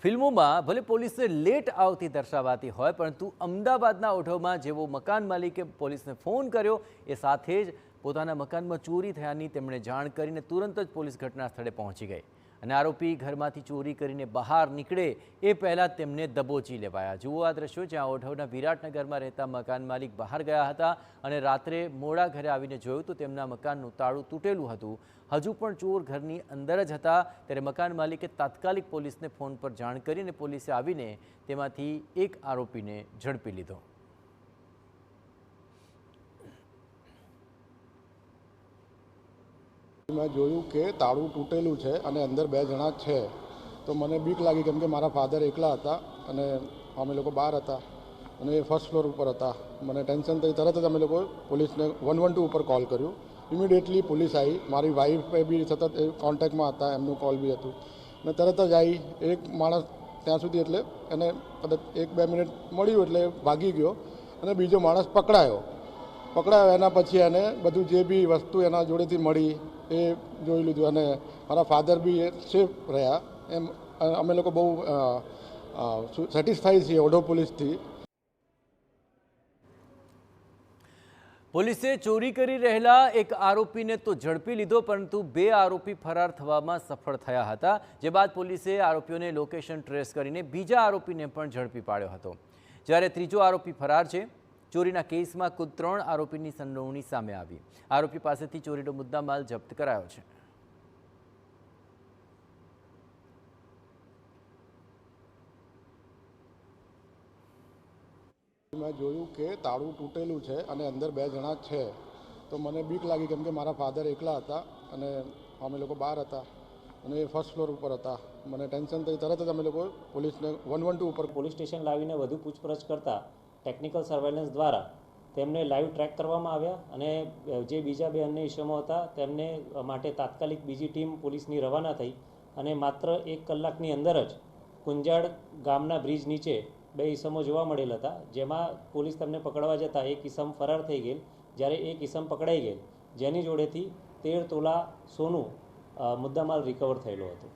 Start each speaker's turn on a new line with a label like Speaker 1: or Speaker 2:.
Speaker 1: ફિલ્મોમાં ભલે પોલીસને લેટ આવતી દર્શાવાતી હોય, પરંતુ અમદાવાદના ઓઢવમાં જેવો મકાન માલિકે પોલીસને ફોન કર્યો એ સાથે જ પોતાના મકાનમાં ચોરી થયાની તેમણે જાણ કરીને તુરંત જ પોલીસ ઘટના સ્થળે પહોંચી ગઈ અને આરોપી ઘરમાંથી ચોરી કરીને બહાર નીકળે એ પહેલાં તેમને દબોચી લેવાયા। જુઓ આ દ્રશ્યો, જ્યાં ઓઢવના વિરાટનગરમાં રહેતા મકાન માલિક બહાર ગયા હતા અને રાત્રે મોડા ઘરે આવીને જોયું તો તેમના મકાનનું તાળું તૂટેલું હતું। હજુ પણ ચોર ઘરની અંદર જ હતા ત્યારે મકાન માલિકે તાત્કાલિક પોલીસને ફોન પર જાણ કરીને પોલીસે આવીને તેમાંથી એક આરોપીને ઝડપી લીધો।
Speaker 2: मैं જોયું કે તાળું તૂટેલું છે અને અંદર બે જણા છે તો મને બીક લાગી કેમ કે મારા ફાધર એકલા હતા અને અમે લોકો બહાર હતા અને એ ફર્સ્ટ ફ્લોર ઉપર હતા। મને ટેન્શન થઈ, તરત જ અમે લોકો પોલીસને 112 ઉપર કોલ કર્યું। ઇમિડિયેટલી પોલીસ આવી, મારી વાઈફ બી સતત કોન્ટેક્ટમાં હતા, એમનું કોલ બી હતું અને તરત જ આવી। એક માણસ ત્યાં સુધી એટલે એને કદાચ 1-2 મિનિટ મળ્યું એટલે ભાગી ગયો અને બીજો માણસ પકડાયો। એના પછી એને બધું જે બી વસ્તુ એના જોડેથી મળી એ જોઈ લીધું અને મારા ફાધર બી સેફ રહ્યા। એમ અમે લોકો બહુ સેટિસ્ફાઈડ છીએ ઓઢવ પોલીસથી।
Speaker 1: પોલીસે ચોરી કરી રહેલા એક આરોપીને તો ઝડપી લીધો, પરંતુ 2 આરોપી ફરાર થવામાં સફળ થયા હતા, જે બાદ પોલીસે આરોપીઓને લોકેશન ટ્રેસ કરીને બીજા આરોપીને પણ ઝડપી પાડ્યો હતો, જ્યારે ત્રીજો આરોપી ફરાર છે। ચોરીના કેસમાં કુલ 3 આરોપીની સંડોવણી સામે આવી। આરોપી પાસેથી ચોરીનો મુદ્દામાલ જપ્ત કરાયો છે।
Speaker 2: મેં જોયું કે તાળું તૂટેલું છે અને અંદર બે જણા છે તો મને બીક લાગી કેમ કે મારા ફાધર એકલા હતા અને અમે લોકો બહાર હતા અને એ ફર્સ્ટ ફ્લોર ઉપર હતા। મને ટેન્શન થઈ, તરત જ અમે લોકો પોલીસને 112 ઉપર
Speaker 3: પોલીસ સ્ટેશન લાવીને વધુ પૂછપરછ કરતા ટેકનિકલ સર્વેલન્સ દ્વારા તેમને લાઈવ ટ્રેક કરવામાં આવ્યા અને જે બીજા 2 અન્ય ઇસમો હતા તેમને માટે તાત્કાલિક બીજી ટીમ પોલીસની રવાના થઈ અને માત્ર 1 કલાકની અંદર જ કુંજાડ ગામના બ્રિજ નીચે 2 ઇસમો જોવા મળેલ હતા, જેમાં પોલીસ તેમને પકડવા જતાં એક ઇસમ ફરાર થઈ ગયેલ, જ્યારે એક ઇસમ પકડાઈ ગયેલ, જેની જોડેથી 13 તોલા સોનું મુદ્દામાલ રિકવર થયેલો હતો।